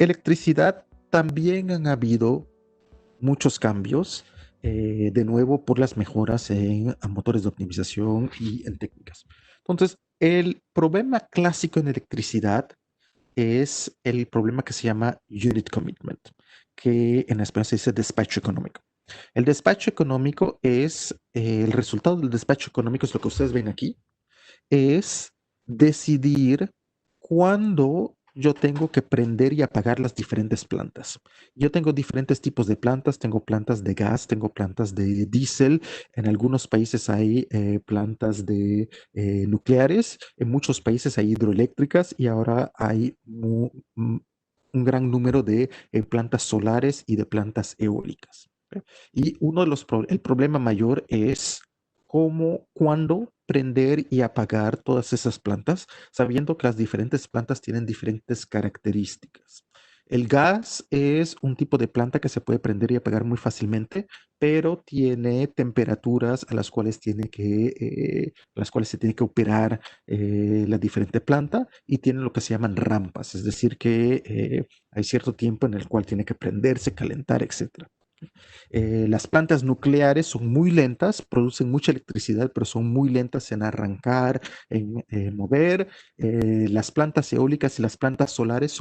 Electricidad también han habido muchos cambios, de nuevo por las mejoras en motores de optimización y en técnicas. Entonces, el problema clásico en electricidad es el problema que se llama unit commitment, que en español se dice despacho económico. El despacho económico es, el resultado del despacho económico es lo que ustedes ven aquí, es decidir cuándo yo tengo que prender y apagar las diferentes plantas. Yo tengo diferentes tipos de plantas, tengo plantas de gas, tengo plantas de diésel, en algunos países hay plantas de nucleares, en muchos países hay hidroeléctricas y ahora hay un gran número de plantas solares y de plantas eólicas. ¿Ok? Y el problema mayor es cuándo prender y apagar todas esas plantas, sabiendo que las diferentes plantas tienen diferentes características. El gas es un tipo de planta que se puede prender y apagar muy fácilmente, pero tiene temperaturas a las cuales se tiene que operar la diferente planta y tiene lo que se llaman rampas, es decir, que hay cierto tiempo en el cual tiene que prenderse, calentar, etc. Las plantas nucleares son muy lentas, producen mucha electricidad, pero son muy lentas en arrancar, en mover. Las plantas eólicas y las plantas solares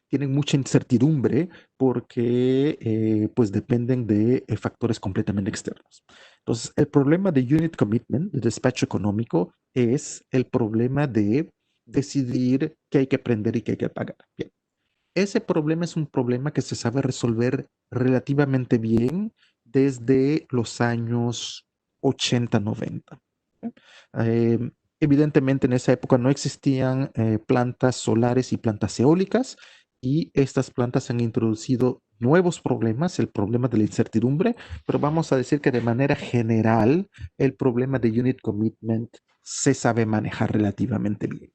tienen mucha incertidumbre porque pues dependen de factores completamente externos. Entonces, el problema de unit commitment, de despacho económico, es el problema de decidir qué hay que prender y qué hay que apagar. Bien. Ese problema es un problema que se sabe resolver relativamente bien desde los años 80, 90. Eh, Evidentemente en esa época no existían plantas solares y plantas eólicas y estas plantas han introducido nuevos problemas, el problema de la incertidumbre, pero vamos a decir que de manera general el problema de unit commitment se sabe manejar relativamente bien.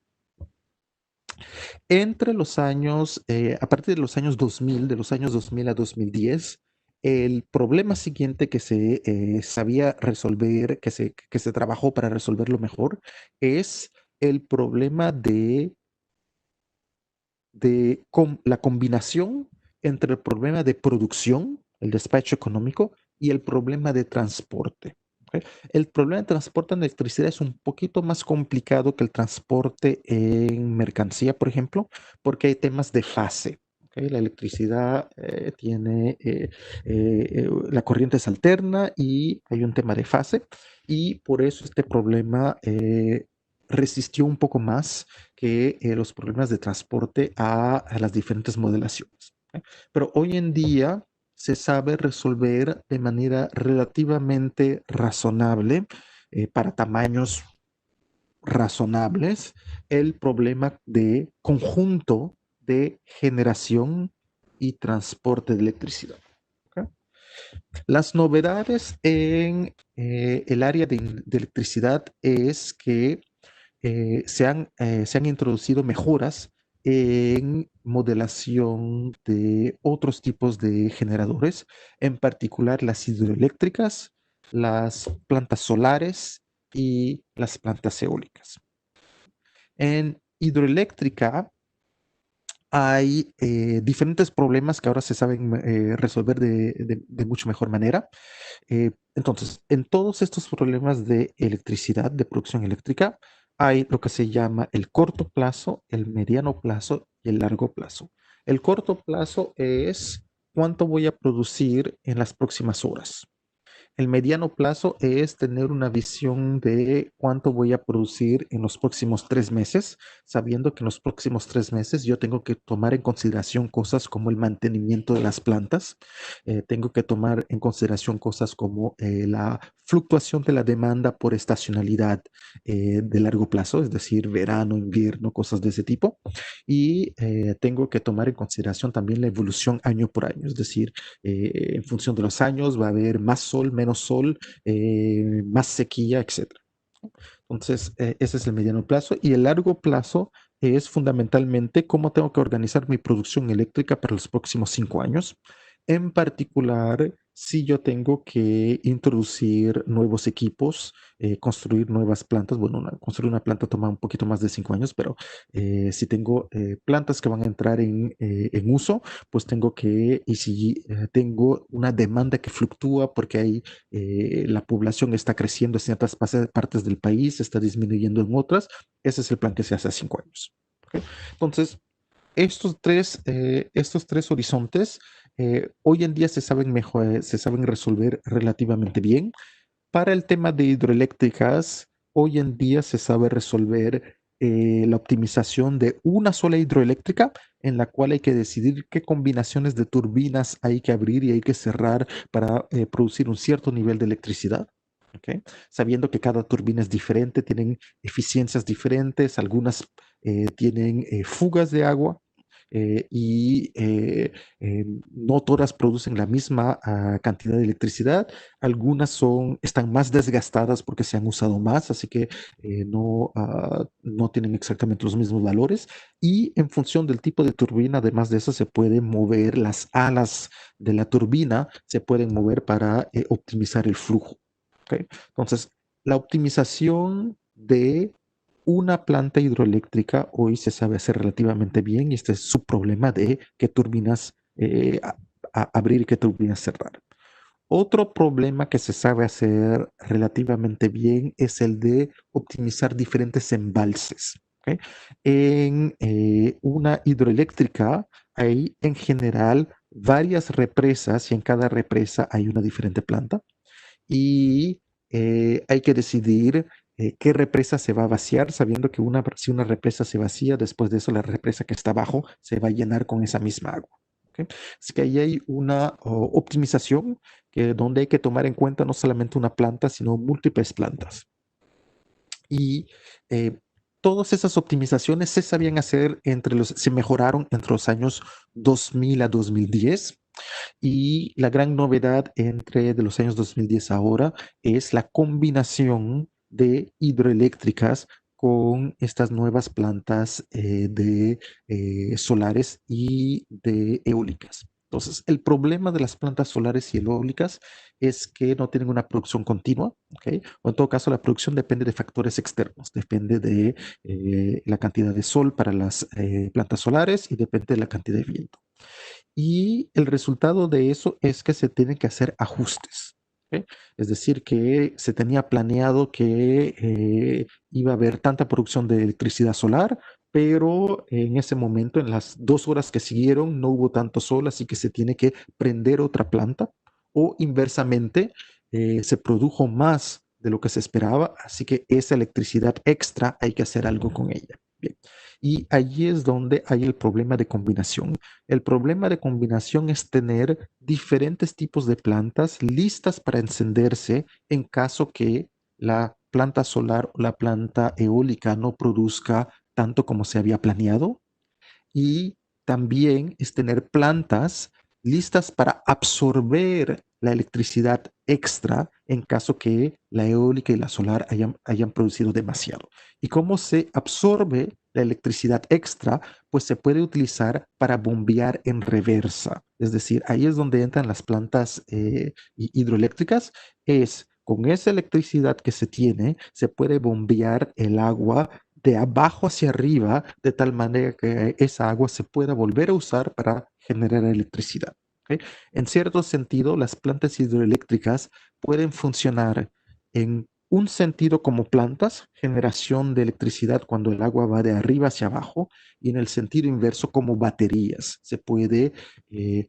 A partir de los años 2000, de los años 2000 a 2010, el problema siguiente que se sabía resolver, que se trabajó para resolverlo mejor, es el problema de la combinación entre el problema de producción, el despacho económico, y el problema de transporte. ¿Ok? El problema de transporte en electricidad es un poquito más complicado que el transporte en mercancía, por ejemplo, porque hay temas de fase. ¿Ok? La electricidad la corriente es alterna y hay un tema de fase, y por eso este problema resistió un poco más que los problemas de transporte a las diferentes modelaciones. ¿Ok? Pero hoy en día se sabe resolver de manera relativamente razonable, para tamaños razonables, el problema de conjunto de generación y transporte de electricidad. ¿Ok? Las novedades en el área de electricidad es que se han introducido mejoras en modelación de otros tipos de generadores, en particular las hidroeléctricas, las plantas solares y las plantas eólicas. En hidroeléctrica hay diferentes problemas que ahora se saben resolver de mucho mejor manera. Entonces, en todos estos problemas de electricidad, de producción eléctrica, hay lo que se llama el corto plazo, el mediano plazo y el largo plazo. El corto plazo es cuánto voy a producir en las próximas horas. El mediano plazo es tener una visión de cuánto voy a producir en los próximos 3 meses, sabiendo que en los próximos 3 meses yo tengo que tomar en consideración cosas como el mantenimiento de las plantas, tengo que tomar en consideración cosas como la fluctuación de la demanda por estacionalidad de largo plazo, es decir, verano, invierno, cosas de ese tipo, y tengo que tomar en consideración también la evolución año por año, es decir, en función de los años va a haber más sol, menos sol, más sequía, etcétera. Entonces, ese es el mediano plazo. Y el largo plazo es fundamentalmente cómo tengo que organizar mi producción eléctrica para los próximos 5 años. En particular, sí yo tengo que introducir nuevos equipos, construir nuevas plantas. Bueno, construir una planta toma un poquito más de 5 años, pero si tengo plantas que van a entrar en uso, pues tengo que, y si tengo una demanda que fluctúa porque hay, la población está creciendo en ciertas partes del país, está disminuyendo en otras, ese es el plan que se hace a 5 años. ¿Ok? Entonces, estos tres horizontes hoy en día se saben mejor, se saben resolver relativamente bien. Para el tema de hidroeléctricas, hoy en día se sabe resolver la optimización de una sola hidroeléctrica en la cual hay que decidir qué combinaciones de turbinas hay que abrir y hay que cerrar para producir un cierto nivel de electricidad. ¿Ok? Sabiendo que cada turbina es diferente, tienen eficiencias diferentes, algunas tienen fugas de agua y no todas producen la misma cantidad de electricidad. Algunas están más desgastadas porque se han usado más, así que no tienen exactamente los mismos valores. Y en función del tipo de turbina, además de eso, se pueden mover las alas de la turbina, se pueden mover para optimizar el flujo. ¿Ok? Entonces, la optimización de una planta hidroeléctrica hoy se sabe hacer relativamente bien y este es su problema de qué turbinas abrir y qué turbinas cerrar. Otro problema que se sabe hacer relativamente bien es el de optimizar diferentes embalses. ¿Ok? En una hidroeléctrica hay en general varias represas y en cada represa hay una diferente planta y hay que decidir qué represa se va a vaciar, sabiendo que si una represa se vacía, después de eso la represa que está abajo se va a llenar con esa misma agua. ¿Ok? Así que ahí hay una optimización donde hay que tomar en cuenta no solamente una planta, sino múltiples plantas. Y eh, todas esas optimizaciones se sabían hacer se mejoraron entre los años 2000 a 2010 y la gran novedad entre de los años 2010 ahora es la combinación de hidroeléctricas con estas nuevas plantas de solares y de eólicas. Entonces, el problema de las plantas solares y eólicas es que no tienen una producción continua, ¿ok? O en todo caso, la producción depende de factores externos, depende de la cantidad de sol para las plantas solares y depende de la cantidad de viento. Y el resultado de eso es que se tienen que hacer ajustes. ¿Ok? Es decir, que se tenía planeado que iba a haber tanta producción de electricidad solar, pero en ese momento, en las 2 horas que siguieron, no hubo tanto sol, así que se tiene que prender otra planta. O inversamente, se produjo más de lo que se esperaba, así que esa electricidad extra hay que hacer algo con ella. Bien. Y allí es donde hay el problema de combinación. El problema de combinación es tener diferentes tipos de plantas listas para encenderse en caso que la planta solar o la planta eólica no produzca tanto como se había planeado y también es tener plantas listas para absorber la electricidad extra en caso que la eólica y la solar hayan producido demasiado. ¿Y cómo se absorbe la electricidad extra? Pues se puede utilizar para bombear en reversa. Es decir, ahí es donde entran las plantas hidroeléctricas. Es con esa electricidad que se tiene, se puede bombear el agua de abajo hacia arriba, de tal manera que esa agua se pueda volver a usar para generar electricidad. ¿Ok? En cierto sentido, las plantas hidroeléctricas pueden funcionar en un sentido como plantas, generación de electricidad cuando el agua va de arriba hacia abajo, y en el sentido inverso como baterías. Se puede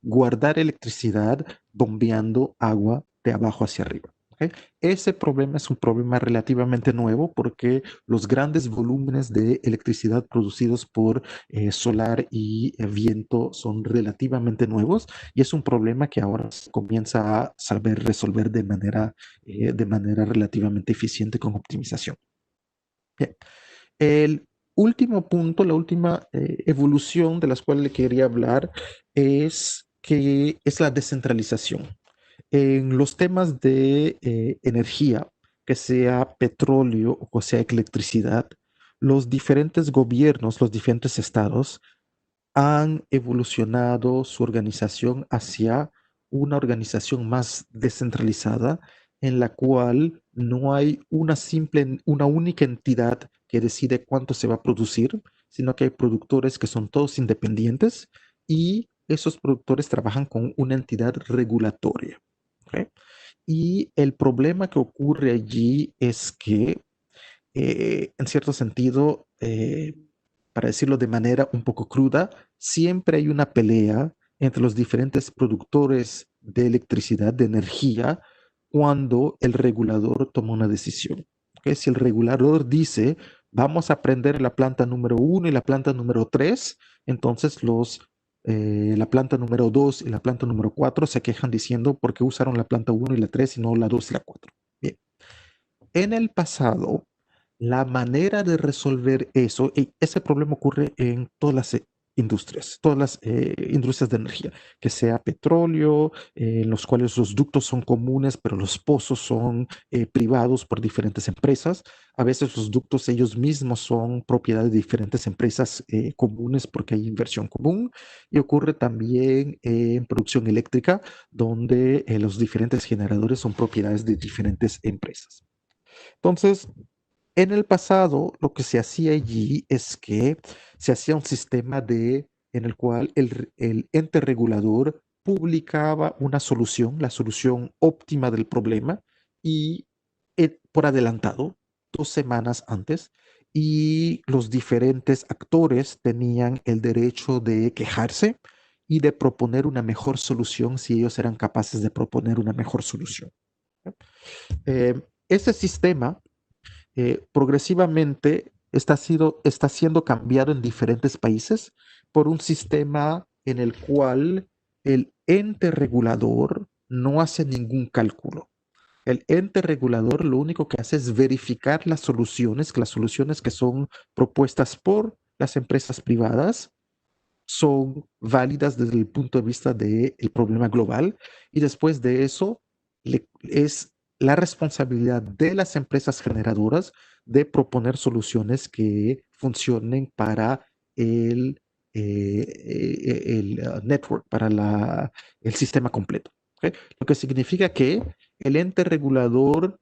guardar electricidad bombeando agua de abajo hacia arriba. ¿Ok? Ese problema es un problema relativamente nuevo porque los grandes volúmenes de electricidad producidos por solar y viento son relativamente nuevos y es un problema que ahora se comienza a saber resolver de manera relativamente eficiente con optimización. Bien. El último punto, la última evolución de las cuales le quería hablar es que es la descentralización. En los temas de energía, que sea petróleo o sea electricidad, los diferentes gobiernos, los diferentes estados han evolucionado su organización hacia una organización más descentralizada en la cual no hay una única entidad que decide cuánto se va a producir, sino que hay productores que son todos independientes y esos productores trabajan con una entidad regulatoria. ¿Ok? Y el problema que ocurre allí es que, en cierto sentido, para decirlo de manera un poco cruda, siempre hay una pelea entre los diferentes productores de electricidad, de energía, cuando el regulador toma una decisión. ¿Ok? Si el regulador dice, vamos a prender la planta número uno y la planta número 3, entonces la planta número 2 y la planta número 4 se quejan diciendo por qué usaron la planta uno y la 3 y no la 2 y la 4. Bien, en el pasado, la manera de resolver eso, y ese problema ocurre en todas las todas las industrias de energía, que sea petróleo, en los cuales los ductos son comunes, pero los pozos son privados por diferentes empresas. A veces los ductos ellos mismos son propiedad de diferentes empresas comunes porque hay inversión común. Y ocurre también en producción eléctrica, donde los diferentes generadores son propiedades de diferentes empresas. Entonces, en el pasado, lo que se hacía allí es que se hacía un sistema en el cual el ente regulador publicaba una solución, la solución óptima del problema, y por adelantado, 2 semanas antes, y los diferentes actores tenían el derecho de quejarse y de proponer una mejor solución si ellos eran capaces de proponer una mejor solución. Ese sistema progresivamente está siendo cambiado en diferentes países por un sistema en el cual el ente regulador no hace ningún cálculo. El ente regulador lo único que hace es verificar que las soluciones que son propuestas por las empresas privadas son válidas desde el punto de vista del problema global, y después de eso es la responsabilidad de las empresas generadoras de proponer soluciones que funcionen para el network, para el sistema completo. ¿Ok? Lo que significa que el ente regulador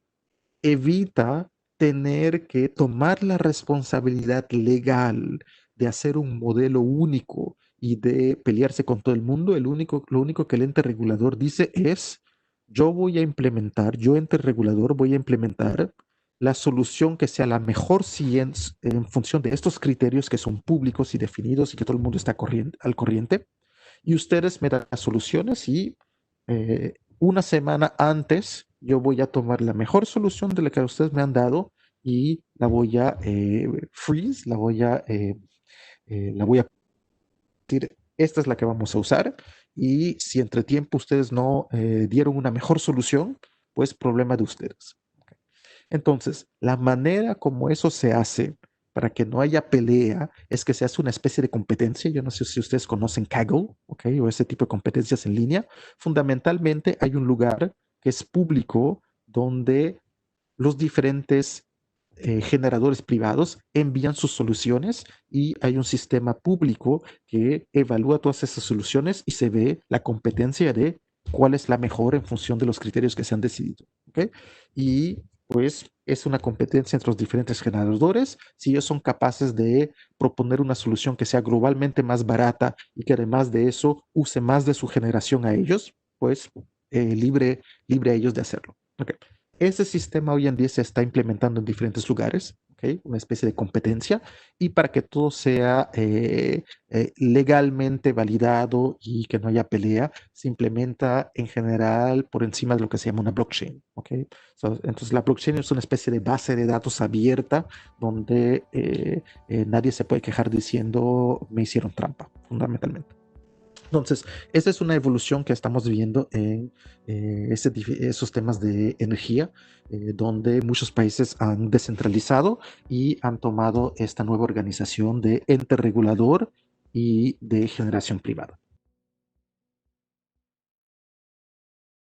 evita tener que tomar la responsabilidad legal de hacer un modelo único y de pelearse con todo el mundo. Lo único que el ente regulador dice es, yo ente regulador, voy a implementar la solución que sea la mejor si en función de estos criterios que son públicos y definidos y que todo el mundo está al corriente. Y ustedes me dan las soluciones y una semana antes yo voy a tomar la mejor solución de la que ustedes me han dado y la voy a freeze, la voy a decir, esta es la que vamos a usar, y si entre tiempo ustedes no dieron una mejor solución, pues problema de ustedes. Entonces, la manera como eso se hace para que no haya pelea es que se hace una especie de competencia. Yo no sé si ustedes conocen Kaggle, ¿ok? O ese tipo de competencias en línea. Fundamentalmente hay un lugar que es público donde los diferentes generadores privados envían sus soluciones y hay un sistema público que evalúa todas esas soluciones y se ve la competencia de cuál es la mejor en función de los criterios que se han decidido. ¿Ok? Y pues es una competencia entre los diferentes generadores. Si ellos son capaces de proponer una solución que sea globalmente más barata y que además de eso use más de su generación a ellos, pues libre a ellos de hacerlo. Okay. Ese sistema hoy en día se está implementando en diferentes lugares, ¿okay? Una especie de competencia, y para que todo sea legalmente validado y que no haya pelea, se implementa en general por encima de lo que se llama una blockchain. ¿Okay? Entonces la blockchain es una especie de base de datos abierta donde nadie se puede quejar diciendo me hicieron trampa, fundamentalmente. Entonces, esa es una evolución que estamos viendo en esos temas de energía, donde muchos países han descentralizado y han tomado esta nueva organización de ente regulador y de generación privada.